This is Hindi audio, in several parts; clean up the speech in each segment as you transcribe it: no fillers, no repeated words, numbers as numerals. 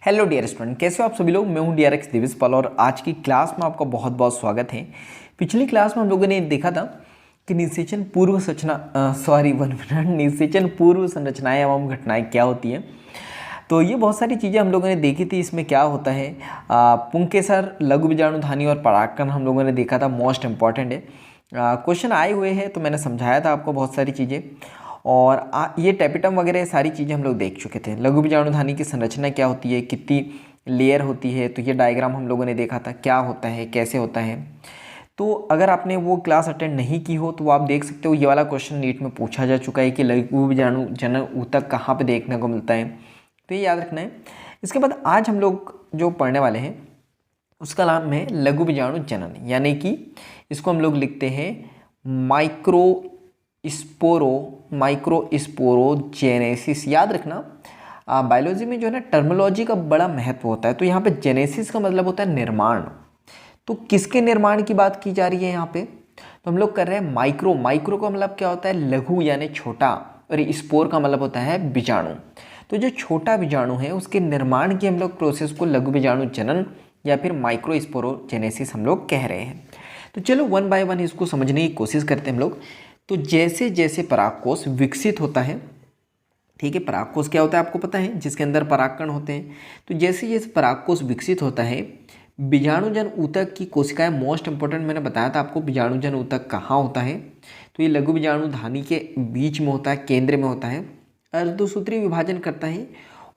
हेलो डियर स्टूडेंट, कैसे हो आप सभी लोग। मैं हूं डीआरएक्स दिविज पाल और आज की क्लास में आपका बहुत बहुत स्वागत है। पिछली क्लास में हम लोगों ने देखा था कि निषेचन पूर्व निषेचन पूर्व संरचनाएं एवं घटनाएं क्या होती हैं। तो ये बहुत सारी चीज़ें हम लोगों ने देखी थी। इसमें क्या होता है, पुंकेसर, लघु बीजाणुधानी और परागकण हम लोगों ने देखा था। मोस्ट इंपॉर्टेंट है, क्वेश्चन आए हुए हैं तो मैंने समझाया था आपको बहुत सारी चीज़ें। और ये टेपिटम वगैरह सारी चीज़ें हम लोग देख चुके थे। लघु बीजाणुधानी की संरचना क्या होती है, कितनी लेयर होती है, तो ये डायग्राम हम लोगों ने देखा था क्या होता है, कैसे होता है। तो अगर आपने वो क्लास अटेंड नहीं की हो तो आप देख सकते हो, ये वाला क्वेश्चन नीट में पूछा जा चुका है कि लघु बीजाणु ऊतक कहाँ पे देखने को मिलता है, तो ये याद रखना है। इसके बाद आज हम लोग जो पढ़ने वाले हैं उसका नाम है लघु बीजाणु जनन, यानी कि इसको हम लोग लिखते हैं माइक्रोस्पोरोजेनेसिस। याद रखना, बायोलॉजी में जो है ना टर्मिनोलॉजी का बड़ा महत्व होता है। तो यहाँ पे जेनेसिस का मतलब होता है निर्माण। तो किसके निर्माण की बात की जा रही है यहाँ पे, तो हम लोग कर रहे हैं माइक्रो का मतलब क्या होता है, लघु यानी छोटा, और स्पोर का मतलब होता है बीजाणु। तो जो छोटा बीजाणु है उसके निर्माण की हम लोग प्रोसेस को लघु बीजाणु जनन या फिर माइक्रोस्पोरोजेनेसिस हम लोग कह रहे हैं। तो चलो वन बाय वन इसको समझने की कोशिश करते हैं हम लोग। तो जैसे जैसे परागकोश विकसित होता है, ठीक है, परागकोश क्या होता है आपको पता है, जिसके अंदर परागकण होते हैं। तो जैसे जैसे परागकोश विकसित होता है, बीजाणुजन ऊतक की कोशिकाएं, मोस्ट इंपॉर्टेंट मैंने बताया था आपको बीजाणुजन ऊतक कहाँ होता है, तो ये लघु बीजाणुधानी के बीच में होता है, केंद्र में होता है। अर्धसूत्री विभाजन करता है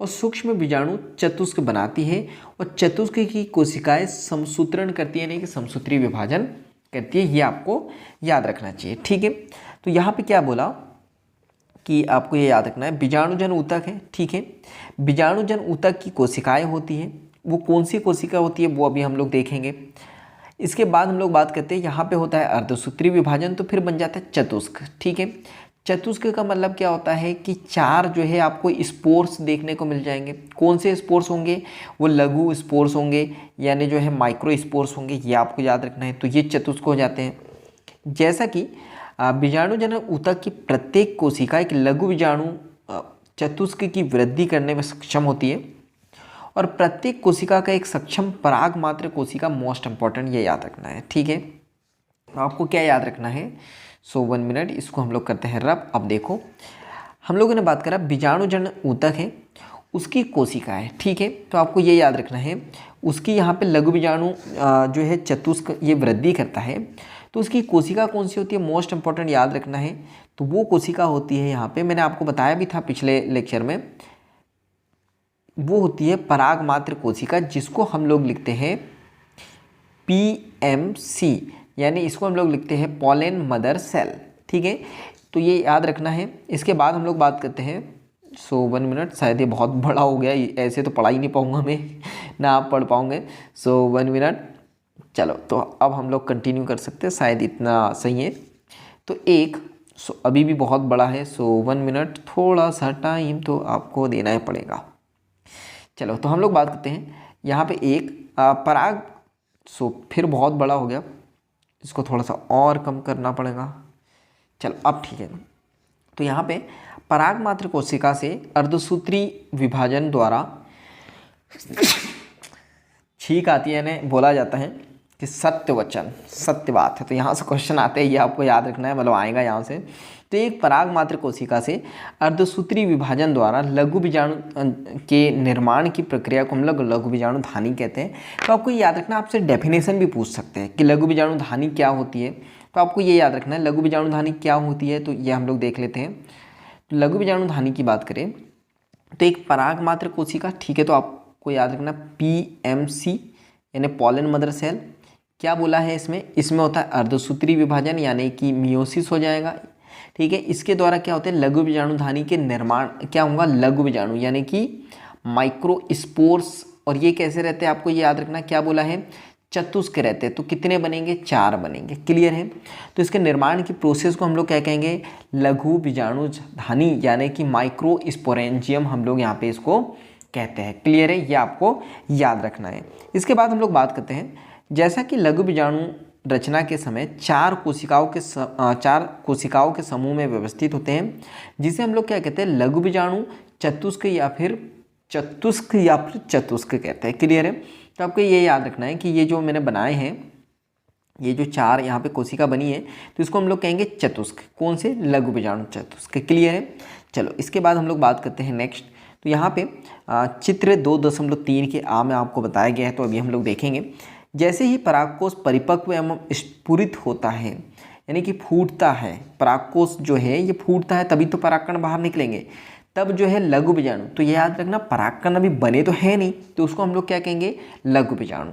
और सूक्ष्म बीजाणु चतुष्क बनाती है और चतुष्क की कोशिकाएं समसूत्रण करती है, यानी कि समसूत्री विभाजन करती है। ये आपको याद रखना चाहिए, ठीक है। तो यहाँ पे क्या बोला कि आपको ये याद रखना है, बीजाणुजन ऊतक है, ठीक है। बीजाणुजन ऊतक की कोशिकाएं होती हैं, वो कौन सी कोशिका होती है वो अभी हम लोग देखेंगे। इसके बाद हम लोग बात करते हैं, यहाँ पे होता है अर्धसूत्री विभाजन, तो फिर बन जाता है चतुष्क, ठीक है। चतुष्क का मतलब क्या होता है कि चार जो है आपको स्पोर्स देखने को मिल जाएंगे। कौन से स्पोर्स होंगे, वो लघु स्पोर्स होंगे, यानी जो है माइक्रो स्पोर्स होंगे, ये आपको याद रखना है। तो ये चतुष्क हो जाते हैं। जैसा कि बीजाणुजनक ऊतक की प्रत्येक कोशिका एक लघु बीजाणु चतुष्क की वृद्धि करने में सक्षम होती है और प्रत्येक कोशिका का एक सक्षम पराग मात्र कोशिका, मोस्ट इंपॉर्टेंट, ये याद रखना है, ठीक है। तो आपको क्या याद रखना है, 1 मिनट इसको हम लोग करते हैं रब। अब देखो, हम लोगों ने बात करा बीजाणुजन ऊतक है, उसकी कोशिका है, ठीक है। तो आपको ये याद रखना है, उसकी यहाँ पे लघु बीजाणु जो है चतुष्क ये वृद्धि करता है, तो उसकी कोशिका कौन सी होती है, मोस्ट इंपॉर्टेंट याद रखना है। तो वो कोशिका होती है, यहाँ पे मैंने आपको बताया भी था पिछले लेक्चर में, वो होती है पराग मात्र कोशिका, जिसको हम लोग लिखते हैं PMC, यानी इसको हम लोग लिखते हैं पॉलन मदर सेल, ठीक है। तो ये याद रखना है। इसके बाद हम लोग बात करते हैं, 1 मिनट, शायद ये बहुत बड़ा हो गया, ऐसे तो पढ़ा ही नहीं पाऊँगा मैं, ना आप पढ़ पाओगे। 1 मिनट, चलो तो अब हम लोग कंटिन्यू कर सकते हैं, शायद इतना सही है। तो अभी भी बहुत बड़ा है, 1 मिनट, थोड़ा सा टाइम तो आपको देना ही पड़ेगा। चलो तो हम लोग बात करते हैं, यहाँ पे एक पराग, फिर बहुत बड़ा हो गया, इसको थोड़ा सा और कम करना पड़ेगा। चलो अब ठीक है। तो यहाँ पे पराग मात्र कोशिका से अर्धसूत्री विभाजन द्वारा छींक आती है, यानी बोला जाता है कि सत्य वचन, सत्य बात है। तो यहाँ से क्वेश्चन आते हैं, ये आपको याद रखना है, मतलब आएगा यहाँ से। तो एक पराग मात्र कोशिका से अर्धसूत्री विभाजन द्वारा लघु बीजाणु के निर्माण की प्रक्रिया को हम लोग लघु बीजाणुधानी कहते हैं। तो आपको ये याद रखना, आपसे डेफिनेशन भी पूछ सकते हैं कि लघु बीजाणुधानी क्या होती है। तो आपको ये याद रखना है लघु बीजाणुधानी क्या होती है, तो ये हम लोग देख लेते हैं। तो लघु बीजाणुधानी की बात करें तो एक पराग मात्र कोशिका, ठीक है। तो आपको याद रखना PMC यानी पॉलन मदर सेल। क्या बोला है इसमें होता है अर्धसूत्री विभाजन, यानी कि मियोसिस हो जाएगा, ठीक है। इसके द्वारा क्या होते हैं, लघु बीजाणुधानी के निर्माण क्या होगा, लघु बीजाणु यानी कि माइक्रो स्पोर्स। और ये कैसे रहते हैं, आपको ये याद रखना, क्या बोला है, चतुष्क रहते हैं। तो कितने बनेंगे, 4 बनेंगे, क्लियर है। तो इसके निर्माण की प्रोसेस को हम लोग क्या कहेंगे, लघु बीजाणुधानी यानी कि माइक्रो स्पोरेंजियम हम लोग यहाँ पे इसको कहते हैं, क्लियर है। ये आपको याद रखना है। इसके बाद हम लोग बात करते हैं, जैसा कि लघु बीजाणु रचना के समय 4 कोशिकाओं के समूह में व्यवस्थित होते हैं, जिसे हम लोग क्या कहते हैं, लघु बीजाणु चतुष्क या फिर चतुष्क या फिर चतुष्क कहते हैं। क्लियर है? तो आपको ये याद रखना है कि ये जो मैंने बनाए हैं, ये जो 4 यहाँ पे कोशिका बनी है, तो इसको हम लोग कहेंगे चतुष्क। कौन से? लघु बीजाणु चतुष्क। क्लियर है? चलो इसके बाद हम लोग बात करते हैं नेक्स्ट। तो यहाँ पे चित्र 2.3 के आ में आपको बताया गया है, तो अभी हम लोग देखेंगे। जैसे ही परागकोश परिपक्व एवं स्फुरित होता है, यानी कि फूटता है, परागकोश जो है ये फूटता है तभी तो परागकण बाहर निकलेंगे, तब जो है लघु बीजाणु। तो ये याद रखना, परागकण अभी बने तो है नहीं, तो उसको हम लोग क्या कहेंगे? लघु बीजाणु।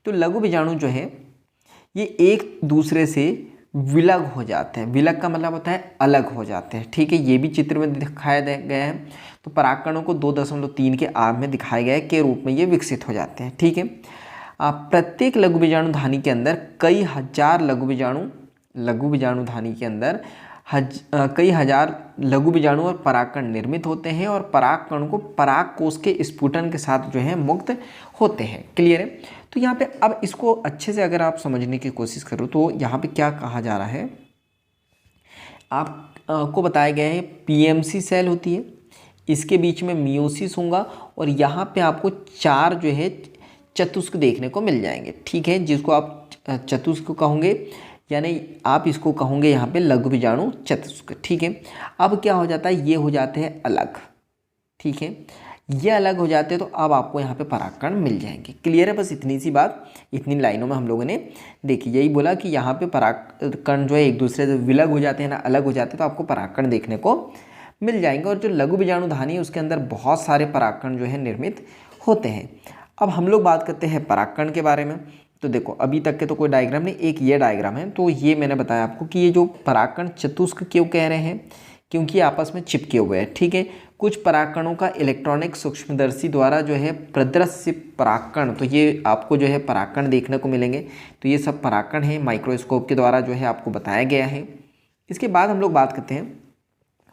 तो लघु बीजाणु जो है ये एक दूसरे से विलग हो जाते हैं। विलग का मतलब होता है अलग हो जाते हैं। ठीक है, ये भी चित्र में दिखाया गया है। तो परागकणों को 2.3 के आग में दिखाए गए के रूप में ये विकसित हो जाते हैं। ठीक है, प्रत्येक लघु बीजाणु धानी के अंदर कई हजार लघु बीजाणु धानी के अंदर कई हजार लघु बीजाणु और परागकण निर्मित होते हैं, और परागकण को परागकोश के स्फुटन के साथ जो है मुक्त होते हैं। क्लियर है? तो यहाँ पे अब इसको अच्छे से अगर आप समझने की कोशिश करो तो यहाँ पे क्या कहा जा रहा है, आपको बताया गया है पीएमसी सेल होती है, इसके बीच में मियोसिस होगा, और यहाँ पे आपको 4 जो है चतुष्क देखने को मिल जाएंगे। ठीक है, जिसको आप चतुष्क कहोगे, यानी आप इसको कहोगे यहाँ पे लघु बीजाणु चतुष्क। ठीक है, अब क्या हो जाता है, ये हो जाते हैं अलग। ठीक है, ये अलग हो जाते हैं, तो अब आपको यहाँ पे परागकण मिल जाएंगे। क्लियर है? बस इतनी सी बात, इतनी लाइनों में हम लोगों ने देखी। यही बोला कि यहाँ पे परागकण जो है एक दूसरे से विलग हो जाते हैं ना, अलग हो जाते हैं, तो आपको परागकण देखने को मिल जाएंगे। और जो लघु बीजाणु धानी है उसके अंदर बहुत सारे परागकण जो है निर्मित होते हैं। अब हम लोग बात करते हैं परागकण के बारे में। तो देखो अभी तक के तो कोई डायग्राम नहीं, एक ये डायग्राम है। तो ये मैंने बताया आपको कि ये जो परागकण चतुष्क क्यों कह रहे हैं, क्योंकि आपस में चिपके हुए हैं। ठीक है, कुछ परागकणों का इलेक्ट्रॉनिक सूक्ष्मदर्शी द्वारा जो है प्रदर्श्य परागकण, तो ये आपको जो है परागकण देखने को मिलेंगे। तो ये सब परागकण हैं, माइक्रोस्कोप के द्वारा जो है आपको बताया गया है। इसके बाद हम लोग बात करते हैं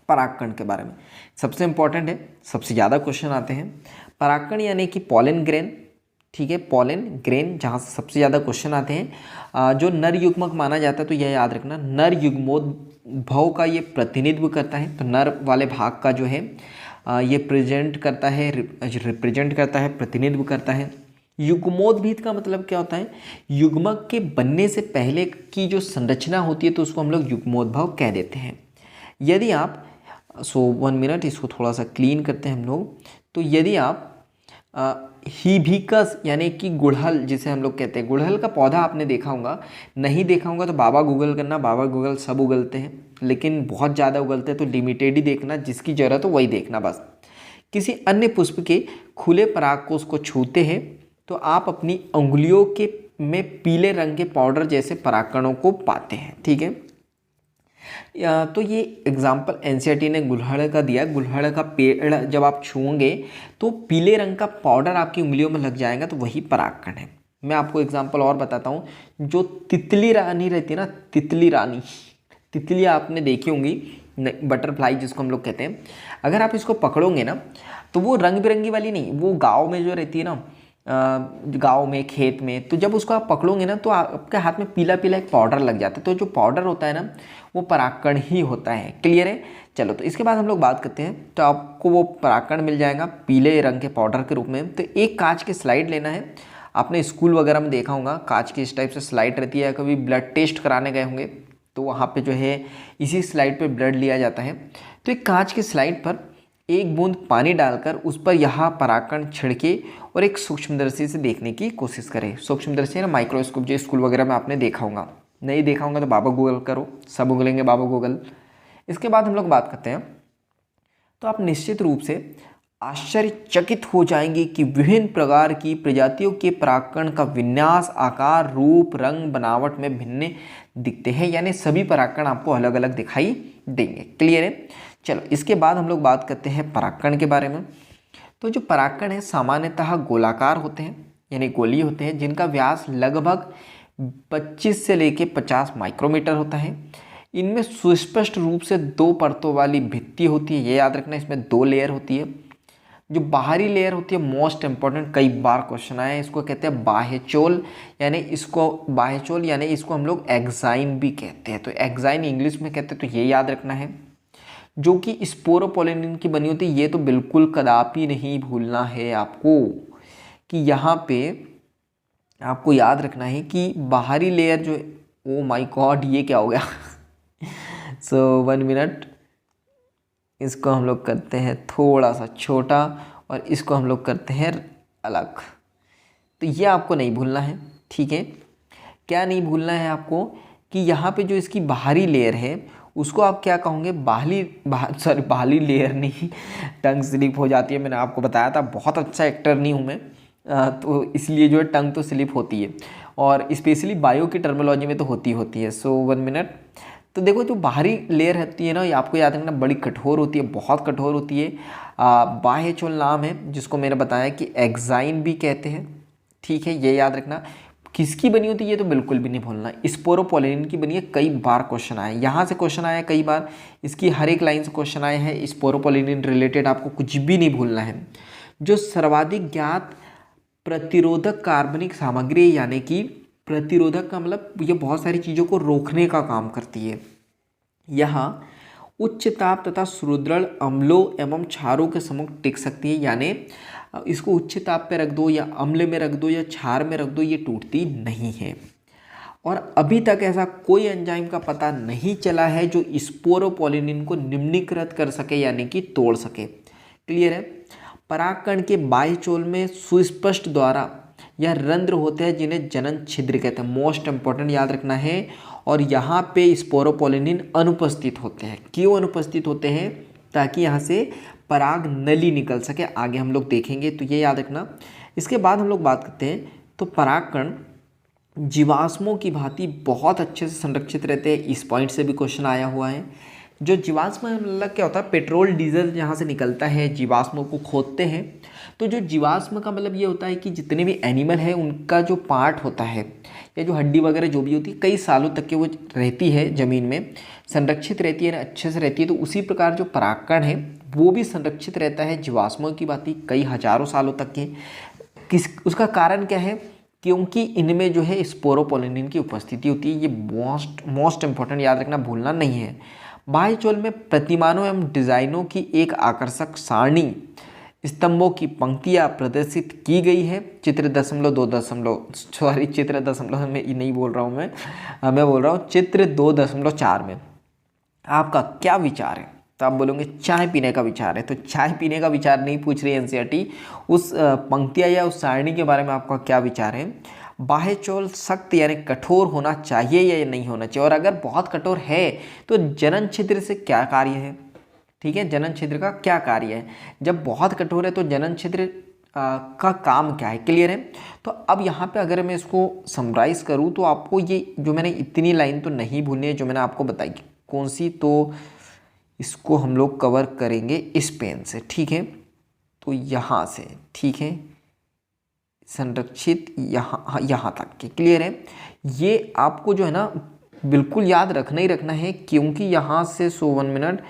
परागकण के बारे में। सबसे इंपॉर्टेंट है, सबसे ज़्यादा क्वेश्चन आते हैं परागकण यानी कि पॉलन ग्रेन। ठीक है, पॉलन ग्रेन जहाँ से सबसे ज़्यादा क्वेश्चन आते हैं। जो नर युग्मक माना जाता है, तो यह याद रखना, नर युग्मोद्भव का ये प्रतिनिधित्व करता है। तो नर वाले भाग का जो है ये रिप्रेजेंट करता है, प्रतिनिधित्व करता है। युग्मोद्भिद का मतलब क्या होता है, युग्मक के बनने से पहले की जो संरचना होती है, तो उसको हम लोग युग्मोद्भव कह देते हैं। यदि आप 1 मिनट इसको थोड़ा सा क्लीन करते हैं हम लोग। तो यदि आप हीबिकस यानी कि गुड़हल जिसे हम लोग कहते हैं, गुड़हल का पौधा आपने देखा होगा, नहीं देखा होगा तो बाबा गूगल करना। बाबा गूगल सब उगलते हैं, लेकिन बहुत ज़्यादा उगलते हैं, तो लिमिटेड ही देखना, जिसकी ज़रूरत हो वही देखना बस। किसी अन्य पुष्प के खुले परागकोश को छूते हैं तो आप अपनी उंगलियों के में पीले रंग के पाउडर जैसे परागकणों को पाते हैं। ठीक है, तो ये एग्जाम्पल एनसीईआरटी ने गुड़हल का दिया। गुड़हल का पेड़ जब आप छूओगे तो पीले रंग का पाउडर आपकी उंगलियों में लग जाएगा, तो वही परागकण है। मैं आपको एग्जाम्पल और बताता हूँ। जो तितली रानी रहती है ना, तितली रानी, तितलियाँ आपने देखी होंगी, बटरफ्लाई जिसको हम लोग कहते हैं। अगर आप इसको पकड़ोगे ना, तो वो रंग बिरंगी वाली नहीं, वो गाँव में जो रहती है ना, गाँव में, खेत में, तो जब उसको आप पकड़ोगे ना, तो आपके हाथ में पीला पीला एक पाउडर लग जाता है। तो जो पाउडर होता है ना, वो परागकण ही होता है। क्लियर है? चलो, तो इसके बाद हम लोग बात करते हैं। तो आपको वो परागकण मिल जाएगा पीले रंग के पाउडर के रूप में। तो एक कांच की स्लाइड लेना है। आपने स्कूल वगैरह में देखा होगा, कांच की इस टाइप से स्लाइड रहती है। कभी ब्लड टेस्ट कराने गए होंगे तो वहाँ पे जो है इसी स्लाइड पे ब्लड लिया जाता है। तो एक कांच की स्लाइड पर एक बूंद पानी डालकर उस पर यहाँ परागकण छिड़के और एक सूक्ष्मदर्शी से देखने की कोशिश करें। सूक्ष्मदर्शी ना, माइक्रोस्कोप, जो स्कूल वगैरह में आपने देखा होगा। नहीं देखा होगा तो बाबा गूगल करो, सब उगलेंगे बाबा गूगल। इसके बाद हम लोग बात करते हैं। तो आप निश्चित रूप से आश्चर्यचकित हो जाएंगे कि विभिन्न प्रकार की प्रजातियों के परागकण का विन्यास, आकार, रूप, रंग, बनावट में भिन्न दिखते हैं। यानी सभी परागकण आपको अलग अलग दिखाई देंगे। क्लियर है? चलो, इसके बाद हम लोग बात करते हैं परागकण के बारे में। तो जो परागकण है सामान्यतः गोलाकार होते हैं, यानी गोलीय होते हैं, जिनका व्यास लगभग 25 से लेके 50 माइक्रोमीटर होता है। इनमें सुस्पष्ट रूप से 2 परतों वाली भित्ति होती है। ये याद रखना, इसमें 2 लेयर होती है। जो बाहरी लेयर होती है, मोस्ट इंपॉर्टेंट, कई बार क्वेश्चन आए, इसको कहते हैं बाह्यचोल, यानी इसको हम लोग एक्साइन भी कहते हैं। तो एक्साइन इंग्लिश में कहते हैं, तो ये याद रखना है। जो कि स्पोरोपोलिनिन की बनी होती है। ये तो बिल्कुल कदापि नहीं भूलना है आपको कि यहाँ पे आपको याद रखना है कि बाहरी लेयर जो, ओ माय गॉड ये क्या हो गया सो 1 मिनट, इसको हम लोग करते हैं थोड़ा सा छोटा और इसको हम लोग करते हैं अलग। तो ये आपको नहीं भूलना है, ठीक है। क्या नहीं भूलना है आपको कि यहाँ पे जो इसकी बाहरी लेयर है उसको आप क्या कहोगे, बाहरी लेयर नहीं, टंग स्लिप हो जाती है, मैंने आपको बताया था बहुत अच्छा एक्टर नहीं हूँ मैं, तो इसलिए जो है टंग तो स्लिप होती है, और स्पेशली बायो की टर्मिनोलॉजी में तो होती है। सो 1 मिनट। तो देखो जो बाहरी लेयर होती है ना, ये आपको याद रखना बड़ी कठोर होती है, बहुत कठोर होती है। बाह्य चोल नाम है जिसको मैंने बताया कि एक्साइन भी कहते हैं, ठीक है, ये याद रखना। किसकी बनी होती है ये तो बिल्कुल भी नहीं भूलना, स्पोरोपोलिनिन की बनी है। कई बार क्वेश्चन आए, यहाँ से क्वेश्चन आया कई बार, इसकी हर एक लाइन से क्वेश्चन आए हैं स्पोरोपोलिनिन रिलेटेड, आपको कुछ भी नहीं भूलना है। जो सर्वाधिक ज्ञात प्रतिरोधक कार्बनिक सामग्री, यानी कि प्रतिरोधक का मतलब ये बहुत सारी चीज़ों को रोकने का काम करती है। यहाँ उच्च ताप तथा सुदृढ़ अम्लों एवं क्षारों के सम्मुख टिक सकती है, यानी इसको उच्च ताप पे रख दो या अम्ल में रख दो या क्षार में रख दो, ये टूटती नहीं है। और अभी तक ऐसा कोई एंजाइम का पता नहीं चला है जो स्पोरोपोलिनिन को निम्नीकृत कर सके, यानी कि तोड़ सके। क्लियर है। परागकण के बाह्य चोल में सुस्पष्ट द्वारा या रंध्र होते हैं जिन्हें जनन छिद्र कहते हैं, मोस्ट इंपॉर्टेंट याद रखना है। और यहाँ पे स्पोरोपोलिनिन अनुपस्थित होते हैं। क्यों अनुपस्थित होते हैं? ताकि यहाँ से पराग नली निकल सके, आगे हम लोग देखेंगे, तो ये याद रखना। इसके बाद हम लोग बात करते हैं, तो परागकण जीवाश्मों की भांति बहुत अच्छे से संरक्षित रहते हैं। इस पॉइंट से भी क्वेश्चन आया हुआ है। जो जीवाश्म मतलब क्या होता है, पेट्रोल डीजल जहाँ से निकलता है, जीवाश्मों को खोदते हैं, तो जो जीवाश्म का मतलब ये होता है कि जितने भी एनिमल है उनका जो पार्ट होता है या जो हड्डी वगैरह जो भी होती है कई सालों तक के वो रहती है, ज़मीन में संरक्षित रहती है ना, अच्छे से रहती है। तो उसी प्रकार जो परागकण है वो भी संरक्षित रहता है जीवाश्मों की भांति कई हजारों सालों तक के। उसका कारण क्या है? क्योंकि इनमें जो है स्पोरोपोलिनिन की उपस्थिति होती है। ये मोस्ट इंपॉर्टेंट याद रखना, भूलना नहीं है। बाह्य चोल में प्रतिमानों एवं डिजाइनों की एक आकर्षक सारणी स्तंभों की पंक्तियां प्रदर्शित की गई है। चित्र 2.0 में नहीं बोल रहा हूँ मैं बोल रहा हूँ चित्र 2.4 में। आपका क्या विचार है? तो आप बोलोगे चाय पीने का विचार है, तो चाय पीने का विचार नहीं पूछ रही एनसीईआरटी, उस पंक्तियाँ या उस सारणी के बारे में आपका क्या विचार है? बाह्य चोल सख्त यानी कठोर होना चाहिए या नहीं होना चाहिए? और अगर बहुत कठोर है तो जनन छिद्र से क्या कार्य है? ठीक है, जनन छिद्र का क्या कार्य है? जब बहुत कठोर है तो जनन छिद्र का काम क्या है? क्लियर है। तो अब यहाँ पे अगर मैं इसको समराइज करूँ तो आपको ये जो मैंने इतनी लाइन तो नहीं भूलनी है जो मैंने आपको बताई, कौन सी, तो इसको हम लोग कवर करेंगे इस पेन से, ठीक है। तो यहाँ से, ठीक है, संरक्षित यहाँ तक के, क्लियर है। ये आपको जो है ना बिल्कुल याद रखना ही रखना है, क्योंकि यहाँ से 1 मिनट,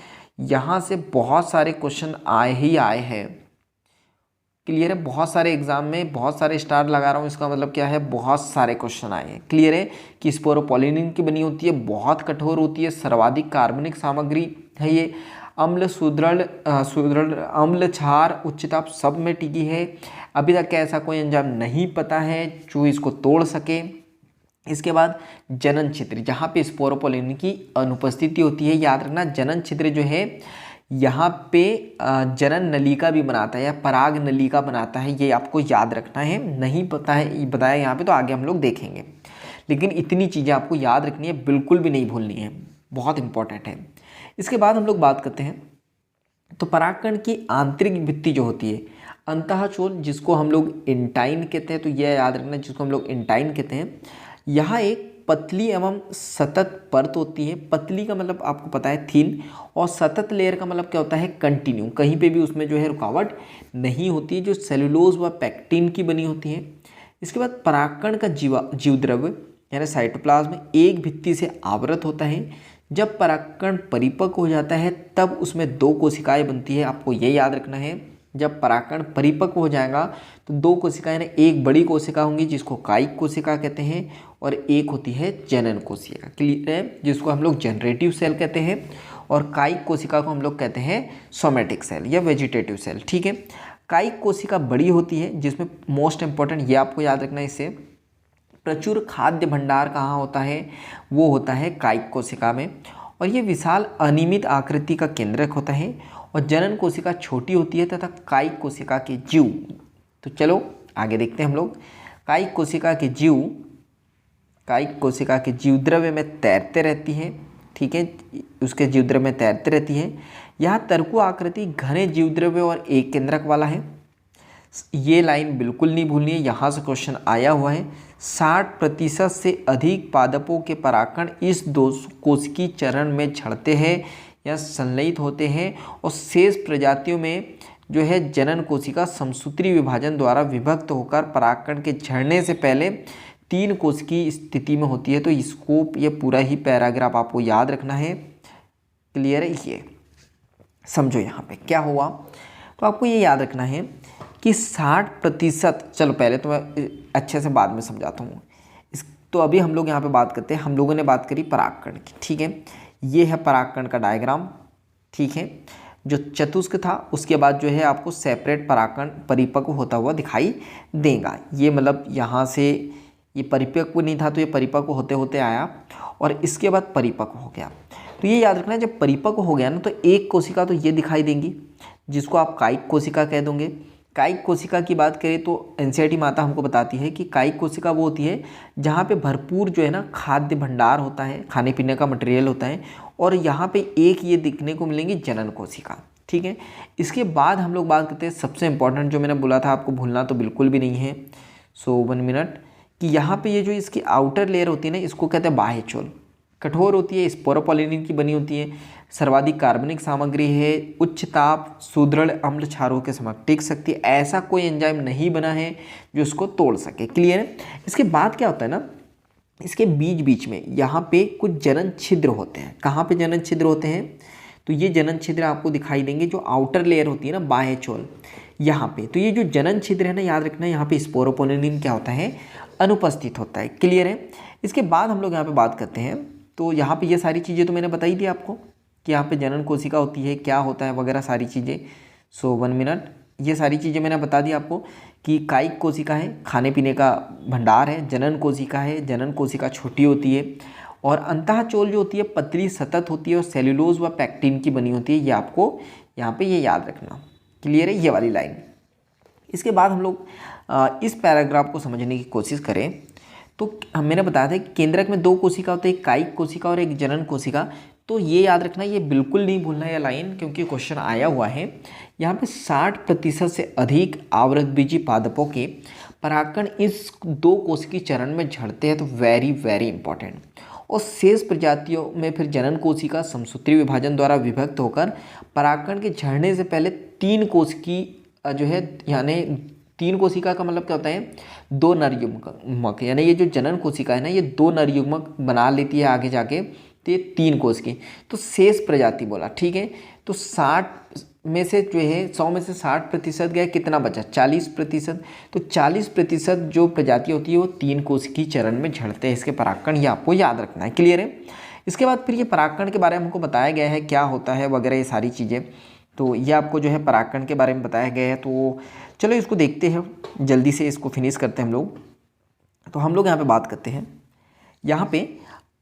यहाँ से बहुत सारे क्वेश्चन आए ही आए हैं। क्लियर है, बहुत सारे एग्जाम में बहुत सारे स्टार लगा रहा हूँ, इसका मतलब क्या है, बहुत सारे क्वेश्चन आए हैं। क्लियर है कि स्पोरोपोलिनिन की बनी होती है, बहुत कठोर होती है, सर्वाधिक कार्बनिक सामग्री है ये, अम्ल सुदृढ़ अम्ल क्षार उच्च ताप सब में टिकी है। अभी तक ऐसा कोई एंजाइम नहीं पता है जो इसको तोड़ सके। इसके बाद जनन छिद्र, जहाँ पे स्पोरोपोलिनिन की अनुपस्थिति होती है, याद रखना जनन छिद्र जो है यहाँ पे जनन नलिका भी बनाता है या पराग नलिका बनाता है, ये आपको याद रखना है। नहीं पता है ये बताया यहाँ पे, तो आगे हम लोग देखेंगे, लेकिन इतनी चीज़ें आपको याद रखनी है, बिल्कुल भी नहीं भूलनी है, बहुत इंपॉर्टेंट है। इसके बाद हम लोग बात करते हैं, तो परागकण की आंतरिक भित्ति जो होती है, अंतःचोल जिसको हम लोग इंटाइन कहते हैं, तो यह याद रखना जिसको हम लोग इंटाइन कहते हैं। यहाँ एक पतली एवं सतत परत होती है। पतली का मतलब आपको पता है थिन, और सतत लेयर का मतलब क्या होता है, कंटिन्यू, कहीं पे भी उसमें जो है रुकावट नहीं होती है, जो सेलुलोज व पैक्टिन की बनी होती है। इसके बाद परागकण का जीवद्रव्य यानी साइटोप्लाज्म एक भित्ति से आवृत होता है। जब परागकण परिपक्व हो जाता है तब उसमें 2 कोशिकाएं बनती है, आपको ये याद रखना है। जब परागकण परिपक्व हो जाएगा तो 2 कोशिकाएं, एक बड़ी कोशिका होंगी जिसको कायिक कोशिका कहते हैं, और एक होती है जनन कोशिका, क्लियर है, जिसको हम लोग जनरेटिव सेल कहते हैं। और कायिक कोशिका को हम लोग कहते हैं सोमेटिक सेल या वेजिटेटिव सेल। ठीक है, कायिक कोशिका बड़ी होती है जिसमें मोस्ट इंपॉर्टेंट ये आपको याद रखना है, इससे प्रचुर खाद्य भंडार कहाँ होता है, वो होता है कायिक कोशिका में, और ये विशाल अनियमित आकृति का केंद्रक होता है, और जनन कोशिका छोटी होती है तथा कायिक कोशिका के जीव। तो चलो आगे देखते हैं हम लोग। कायिक कोशिका के जीव द्रव्य में तैरते रहती हैं। ठीक है, उसके जीव द्रव्य में तैरते रहती है। यहाँ तरकु आकृति घने जीव द्रव्य और एक केंद्रक वाला है। ये लाइन बिल्कुल नहीं भूलनी है, यहाँ से क्वेश्चन आया हुआ है। 60% से अधिक पादपों के परागकण इस दो कोशिकीय चरण में झड़ते हैं या संलयित होते हैं, और शेष प्रजातियों में जो है जनन कोशिका समसूत्री विभाजन द्वारा विभक्त होकर परागकण के झड़ने से पहले 3 कोश की स्थिति में होती है। तो इसको ये पूरा ही पैराग्राफ आपको याद रखना है। क्लियर है? ये समझो यहाँ पे क्या हुआ। तो आपको ये याद रखना है कि 60%, चलो पहले तो मैं अच्छे से बाद में समझाता हूँ इस। तो अभी हम लोग यहाँ पे बात करते हैं, हम लोगों ने बात करी परागकण की। ठीक है, ये है परागकण का डायग्राम। ठीक है, जो चतुष्क था उसके बाद जो है आपको सेपरेट परागकण परिपक्व होता हुआ दिखाई देगा। ये मतलब यहाँ से ये परिपक्व नहीं था तो ये परिपक्व होते होते आया, और इसके बाद परिपक्व हो गया। तो ये याद रखना, जब परिपक्व हो गया ना तो एक कोशिका तो ये दिखाई देंगी जिसको आप कायिक कोशिका कह दोगे। कायिक कोशिका की बात करें तो एनसीईआरटी माता हमको बताती है कि कायिक कोशिका वो होती है जहाँ पे भरपूर जो है ना खाद्य भंडार होता है, खाने पीने का मटेरियल होता है, और यहाँ पे एक ये दिखने को मिलेंगी जनन कोशिका। ठीक है, इसके बाद हम लोग बात करते हैं सबसे इंपॉर्टेंट, जो मैंने बोला था आपको भूलना तो बिल्कुल भी नहीं है। 1 मिनट, कि यहाँ पे ये जो इसकी आउटर लेयर होती है ना, इसको कहते हैं बाह्य चोल। कठोर होती है, स्पोरोपोलिनिन की बनी होती है, सर्वाधिक कार्बनिक सामग्री है, उच्च ताप सुदृढ़ अम्ल क्षारों के समक्ष टिक सकती है। ऐसा कोई एंजाइम नहीं बना है जो इसको तोड़ सके। क्लियर है? इसके बाद क्या होता है ना, इसके बीच बीच में यहाँ पे कुछ जनन छिद्र होते हैं। कहाँ पे जनन छिद्र होते हैं? तो ये जनन छिद्र आपको दिखाई देंगे जो आउटर लेयर होती है ना, बाह्य चोल, यहाँ पे। तो ये जो जनन छिद्र है ना, याद रखना, यहाँ पे स्पोरोपोलिनिन क्या होता है, अनुपस्थित होता है। क्लियर है? इसके बाद हम लोग यहाँ पे बात करते हैं, तो यहाँ पे ये सारी चीज़ें तो मैंने बताई दी आपको कि यहाँ पे जनन कोशिका होती है, क्या होता है वगैरह सारी चीज़ें। 1 मिनट, ये सारी चीज़ें मैंने बता दी आपको कि कायिक कोशिका है, खाने पीने का भंडार है, जनन कोशिका है, जनन कोशिका छोटी होती है, और अंतःचोल जो होती है पतली सतत होती है और सेल्यूलोज व पैक्टिन की बनी होती है। ये आपको यहाँ पे ये याद रखना। क्लियर है? ये वाली लाइन। इसके बाद हम लोग इस पैराग्राफ को समझने की कोशिश करें तो मैंने बताया था कि केंद्रक में 2 कोशिका होते हैं, एक कायिक कोशिका और एक जनन कोशिका। तो ये याद रखना, ये बिल्कुल नहीं भूलना है लाइन, क्योंकि क्वेश्चन आया हुआ है। यहाँ पे 60% से अधिक आवृतबीजी पादपों के परागकण इस 2 कोशिकीय चरण में झड़ते हैं। तो वेरी वेरी इंपॉर्टेंट। और शेष प्रजातियों में फिर जनन कोशिका समसूत्री विभाजन द्वारा विभक्त होकर परागकण के झड़ने से पहले 3 कोशिकी जो है, यानी 3 कोशिका का मतलब क्या होता है, 2 नर युग्मक, यानी ये जो जनन कोशिका है ना, ये 2 नर युग्मक बना लेती है आगे जाके, तो ये 3 कोश की। तो शेष प्रजाति बोला। ठीक है, तो 60 में से जो है 100 में से 60% गया, कितना बचा? 40%। तो 40% जो प्रजाति होती है वो 3 कोश की चरण में झड़ते हैं इसके परागकण, ये आपको याद रखना है। क्लियर है? इसके बाद फिर ये परागकण के बारे में हमको बताया गया है क्या होता है वगैरह ये सारी चीज़ें। तो ये आपको जो है परागकण के बारे में बताया गया है। तो चलो इसको देखते हैं, जल्दी से इसको फिनिश करते हैं हम लोग। तो हम लोग यहाँ पे बात करते हैं, यहाँ पे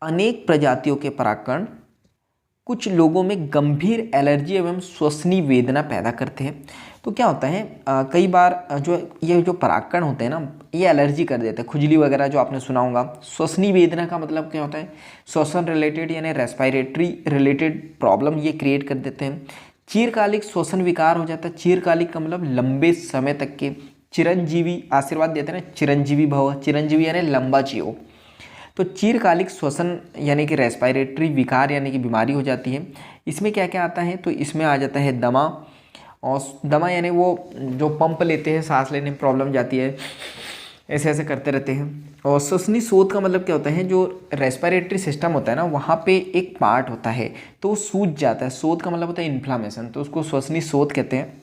अनेक प्रजातियों के परागकण कुछ लोगों में गंभीर एलर्जी एवं श्वसनीय वेदना पैदा करते हैं। तो क्या होता है, कई बार जो परागकण होते हैं ना, ये एलर्जी कर देते हैं, खुजली वगैरह जो आपने सुना होगा। श्वसनीय वेदना का मतलब क्या होता है, श्वसन रिलेटेड यानी रेस्पिरेटरी रिलेटेड प्रॉब्लम ये क्रिएट कर देते हैं। चिरकालिक श्वसन विकार हो जाता है। चिरकालिक का मतलब लंबे समय तक के। चिरंजीवी आशीर्वाद देते हैं ना, चिरंजीवी भव, चिरंजीवी यानी लंबा जियो। तो चिरकालिक श्वसन यानी कि रेस्पिरेटरी विकार यानी कि बीमारी हो जाती है। इसमें क्या क्या आता है, तो इसमें आ जाता है दमा, और दमा यानी वो जो पंप लेते हैं, सांस लेने में प्रॉब्लम जाती है, ऐसे ऐसे करते रहते हैं। और श्वसनीय शोथ का मतलब क्या होता है, जो रेस्पिरेटरी सिस्टम होता है ना, वहाँ पे एक पार्ट होता है तो वो सूज जाता है। शोथ का मतलब होता है इन्फ्लामेशन, तो उसको श्वसनीय शोथ कहते हैं।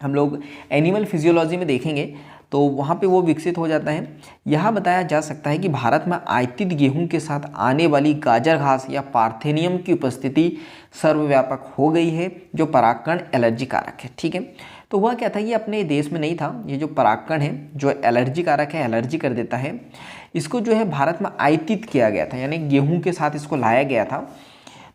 हम लोग एनिमल फिजियोलॉजी में देखेंगे तो वहाँ पे वो विकसित हो जाता है। यह बताया जा सकता है कि भारत में आयातित गेहूं के साथ आने वाली गाजर घास या पार्थेनियम की उपस्थिति सर्वव्यापक हो गई है, जो परागकण एलर्जी कारक है। ठीक है, तो वह क्या था, ये अपने देश में नहीं था। ये जो परागकण है जो एलर्जी कारक है, एलर्जी कर देता है, इसको जो है भारत में आयातित किया गया था, यानी गेहूँ के साथ इसको लाया गया था।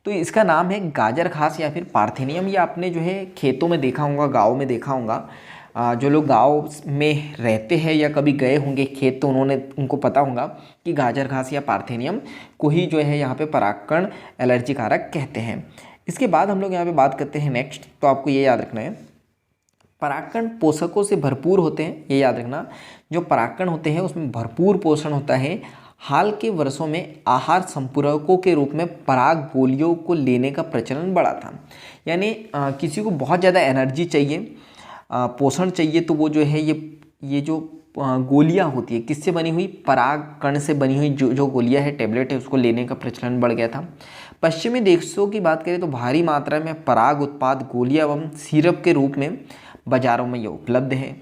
तो इसका नाम है गाजर घास या फिर पार्थेनियम। या आपने जो है खेतों में देखा होगा, गाँव में देखा होगा, जो लोग गांव में रहते हैं या कभी गए होंगे खेत, तो उनको पता होगा कि गाजर घास या पार्थेनियम को ही जो है यहाँ पे परागकण एलर्जी कारक कहते हैं। इसके बाद हम लोग यहाँ पे बात करते हैं नेक्स्ट। तो आपको ये याद रखना है, परागकण पोषकों से भरपूर होते हैं। ये याद रखना, जो परागकण होते हैं उसमें भरपूर पोषण होता है। हाल के वर्षों में आहार संपूरकों के रूप में पराग गोलियों को लेने का प्रचलन बढ़ा था। यानी किसी को बहुत ज़्यादा एनर्जी चाहिए, पोषण चाहिए, तो वो जो है ये जो गोलियां होती है, किससे बनी हुई, पराग कण से बनी हुई जो गोलियां है, टेबलेट है, उसको लेने का प्रचलन बढ़ गया था। पश्चिमी देशों की बात करें तो भारी मात्रा में पराग उत्पाद गोलियां एवं सिरप के रूप में बाजारों में ये उपलब्ध है।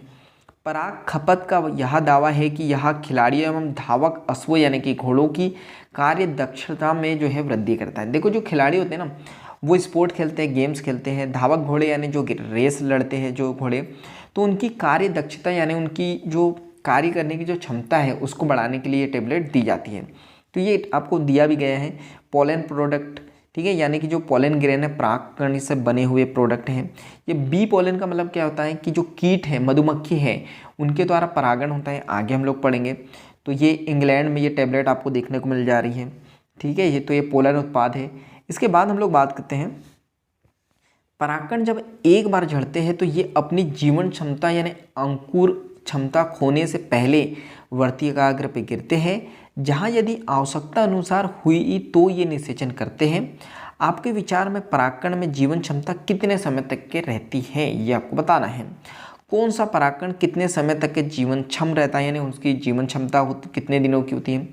पराग खपत का यह दावा है कि यह खिलाड़ियों एवं धावक अश्वों यानी कि घोड़ों की कार्य दक्षता में जो है वृद्धि करता है। देखो, जो खिलाड़ी होते हैं ना, वो स्पोर्ट खेलते हैं, गेम्स खेलते हैं, धावक घोड़े यानी जो रेस लड़ते हैं जो घोड़े, तो उनकी कार्य दक्षता यानी उनकी जो कार्य करने की जो क्षमता है उसको बढ़ाने के लिए ये टेबलेट दी जाती है। तो ये आपको दिया भी गया है। पोलन प्रोडक्ट, ठीक है, यानी कि जो पोलन ग्रेन है परागकण से बने हुए प्रोडक्ट हैं। ये बी पोलन का मतलब क्या होता है कि जो कीट है, मधुमक्खी है, उनके द्वारा परागण होता है, आगे हम लोग पढ़ेंगे। तो ये इंग्लैंड में ये टेबलेट आपको देखने को मिल जा रही है। ठीक है, ये तो ये पोलन उत्पाद है। इसके बाद हम लोग बात करते हैं, परागकण जब एक बार झड़ते हैं तो ये अपनी जीवन क्षमता यानी अंकुर क्षमता खोने से पहले वर्तिकाग्र पे गिरते हैं, जहां यदि आवश्यकता अनुसार हुई तो ये निषेचन करते हैं। आपके विचार में परागकण में जीवन क्षमता कितने समय तक के रहती है, ये आपको बताना है। कौन सा परागकण कितने समय तक के जीवन क्षम रहता है, यानी उसकी जीवन क्षमता कितने दिनों की होती है।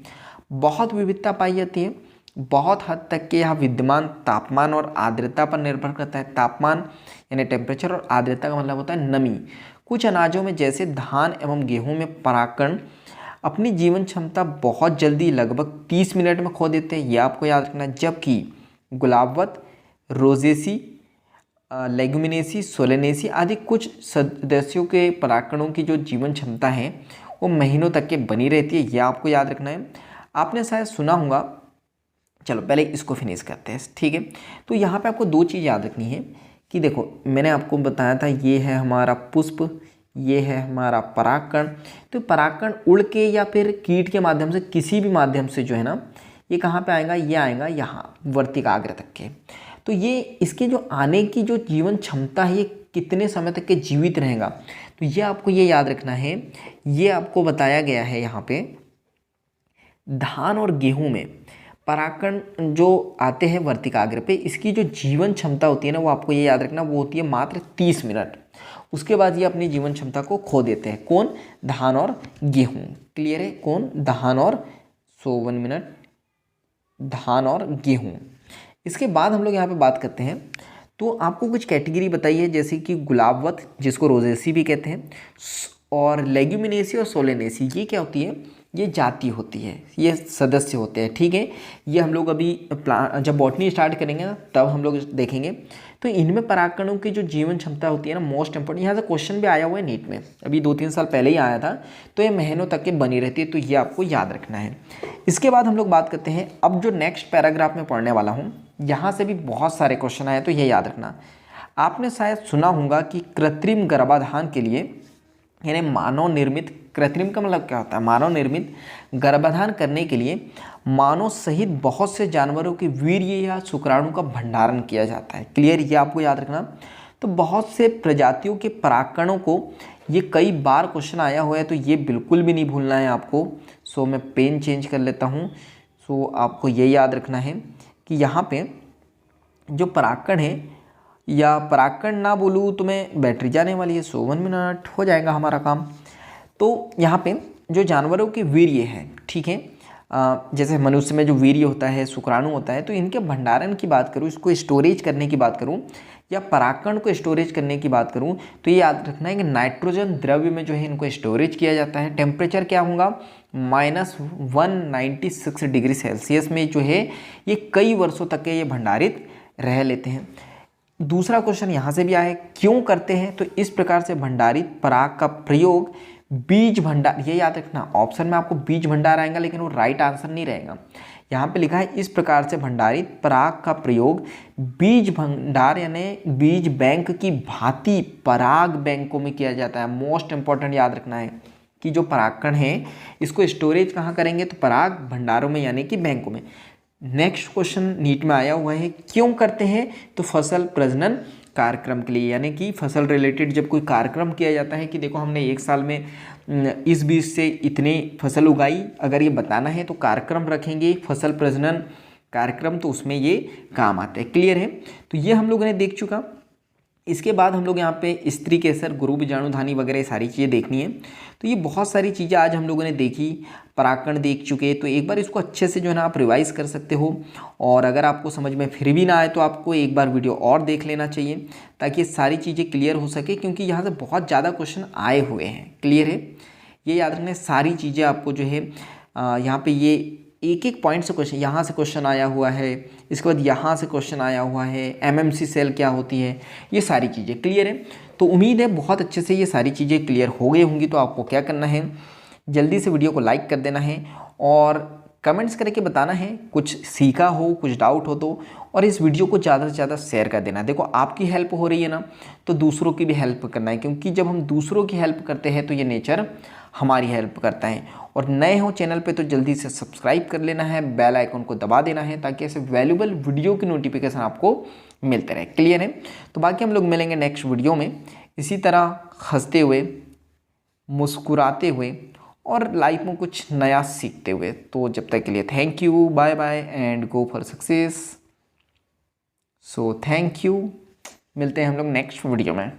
बहुत विविधता पाई जाती है। बहुत हद तक के यह विद्यमान तापमान और आर्द्रता पर निर्भर करता है। तापमान यानी टेम्परेचर और आर्द्रता का मतलब होता है नमी। कुछ अनाजों में जैसे धान एवं गेहूं में परागकण अपनी जीवन क्षमता बहुत जल्दी लगभग 30 मिनट में खो देते हैं, यह आपको याद रखना है। जबकि गुलाबवत, रोजेसी, लेगुमिनेसी, सोलेनेसी आदि कुछ सदस्यों के परागकणों की जो जीवन क्षमता है वो महीनों तक के बनी रहती है, यह आपको याद रखना है। आपने शायद सुना होगा, चलो पहले इसको फिनिश करते हैं। ठीक है, तो यहाँ पे आपको दो चीज़ याद रखनी है कि देखो, मैंने आपको बताया था ये है हमारा पुष्प, ये है हमारा परागकण। तो परागकण उड़ के या फिर कीट के माध्यम से, किसी भी माध्यम से जो है ना, ये कहाँ पे आएगा, ये आएगा यहाँ वर्तिकाग्र तक के। तो ये इसके जो आने की जो जीवन क्षमता है, ये कितने समय तक के जीवित रहेगा, तो ये आपको ये याद रखना है। ये आपको बताया गया है यहाँ पे, धान और गेहूँ में परागकण जो आते हैं वर्तिकाग्र पे, इसकी जो जीवन क्षमता होती है ना, वो आपको ये याद रखना, वो होती है मात्र 30 मिनट। उसके बाद ये अपनी जीवन क्षमता को खो देते हैं। कौन, धान और गेहूं। क्लियर है, कौन, धान और 1 मिनट, धान और गेहूं। इसके बाद हम लोग यहाँ पे बात करते हैं, तो आपको कुछ कैटेगरी बताई है, जैसे कि गुलाबवत, जिसको रोजेसी भी कहते हैं, और लेग्यूमिनेसी और सोलेनेसी, ये क्या होती है, ये जाति होती है, ये सदस्य होते हैं। ठीक है, ये हम लोग अभी जब बॉटनी स्टार्ट करेंगे ना, तब हम लोग देखेंगे। तो इनमें परागकणों की जो जीवन क्षमता होती है ना, मोस्ट इंपॉर्टेंट, यहाँ से क्वेश्चन भी आया हुआ है नीट में, अभी 2-3 साल पहले ही आया था। तो ये महीनों तक के बनी रहती है, तो ये आपको याद रखना है। इसके बाद हम लोग बात करते हैं, अब जो नेक्स्ट पैराग्राफ में पढ़ने वाला हूँ, यहाँ से भी बहुत सारे क्वेश्चन आए, तो ये याद रखना। आपने शायद सुना होगा कि कृत्रिम गर्भाधान के लिए, यानी मानव निर्मित, कृत्रिम का मतलब क्या होता है, मानव निर्मित गर्भाधान करने के लिए मानव सहित बहुत से जानवरों के वीर्य या शुक्राणु का भंडारण किया जाता है। क्लियर, ये आपको याद रखना। तो बहुत से प्रजातियों के परागकणों को, ये कई बार क्वेश्चन आया हुआ है, तो ये बिल्कुल भी नहीं भूलना है आपको। सो मैं पेन चेंज कर लेता हूँ। सो आपको ये याद रखना है कि यहाँ पे जो परागकण है, या परागकण ना बोलूँ तो मैं बैटरी जाने वाली है, 1 मिनट हो जाएगा हमारा काम। तो यहाँ पे जो जानवरों के वीर्य है, ठीक है, जैसे मनुष्य में जो वीर्य होता है, शुक्राणु होता है, तो इनके भंडारण की बात करूँ, इसको स्टोरेज करने की बात करूँ, या परागकण को स्टोरेज करने की बात करूं तो ये याद रखना है कि नाइट्रोजन द्रव्य में जो है इनको स्टोरेज किया जाता है। टेम्परेचर क्या होगा, -196 डिग्री सेल्सियस में जो है ये कई वर्षों तक के ये भंडारित रह लेते हैं। दूसरा क्वेश्चन यहाँ से भी आया है, क्यों करते हैं, तो इस प्रकार से भंडारित पराग का प्रयोग बीज भंडार, ये याद रखना ऑप्शन में आपको बीज भंडार आएगा लेकिन वो राइट आंसर नहीं रहेगा। यहाँ पे लिखा है इस प्रकार से भंडारित पराग का प्रयोग बीज भंडार यानी बीज बैंक की भांति पराग बैंकों में किया जाता है। मोस्ट इंपॉर्टेंट याद रखना है कि जो परागकण है इसको स्टोरेज कहाँ करेंगे, तो पराग भंडारों में यानी कि बैंकों में। नेक्स्ट क्वेश्चन नीट में आया हुआ है, क्यों करते हैं, तो फसल प्रजनन कार्यक्रम के लिए, यानी कि फसल रिलेटेड जब कोई कार्यक्रम किया जाता है कि देखो हमने एक साल में इस बीज से इतनी फसल उगाई, अगर ये बताना है तो कार्यक्रम रखेंगे फसल प्रजनन कार्यक्रम, तो उसमें ये काम आता है। क्लियर है, तो ये हम लोगों ने देख चुका। इसके बाद हम लोग यहाँ पे स्त्री केसर, गुरु बीजाणुधानी वगैरह सारी चीज़ें देखनी है। तो ये बहुत सारी चीज़ें आज हम लोगों ने देखी, परागकण देख चुके, तो एक बार इसको अच्छे से जो है ना आप रिवाइज़ कर सकते हो। और अगर आपको समझ में फिर भी ना आए तो आपको एक बार वीडियो और देख लेना चाहिए ताकि ये सारी चीज़ें क्लियर हो सके, क्योंकि यहाँ से बहुत ज़्यादा क्वेश्चन आए हुए हैं। क्लियर है, ये याद रखना, सारी चीज़ें आपको जो है यहाँ पर ये एक एक पॉइंट से क्वेश्चन, यहाँ से क्वेश्चन आया हुआ है, इसके बाद यहाँ से क्वेश्चन आया हुआ है, एमएमसी सेल क्या होती है, ये सारी चीज़ें क्लियर है। तो उम्मीद है बहुत अच्छे से ये सारी चीज़ें क्लियर हो गई होंगी। तो आपको क्या करना है, जल्दी से वीडियो को लाइक कर देना है और कमेंट्स करके बताना है कुछ सीखा हो, कुछ डाउट हो तो, और इस वीडियो को ज़्यादा से ज़्यादा शेयर कर देना। देखो आपकी हेल्प हो रही है ना, तो दूसरों की भी हेल्प करना है, क्योंकि जब हम दूसरों की हेल्प करते हैं तो ये नेचर हमारी हेल्प करता है। और नए हो चैनल पे तो जल्दी से सब्सक्राइब कर लेना है, बेल आइकन को दबा देना है ताकि ऐसे वैल्यूबल वीडियो की नोटिफिकेशन आपको मिलते रहे। क्लियर है, तो बाकी हम लोग मिलेंगे नेक्स्ट वीडियो में इसी तरह हंसते हुए, मुस्कुराते हुए और लाइफ में कुछ नया सीखते हुए। तो जब तक के लिए thank you, bye bye and go for success. So thank you, मिलते हैं हम लोग नेक्स्ट वीडियो में।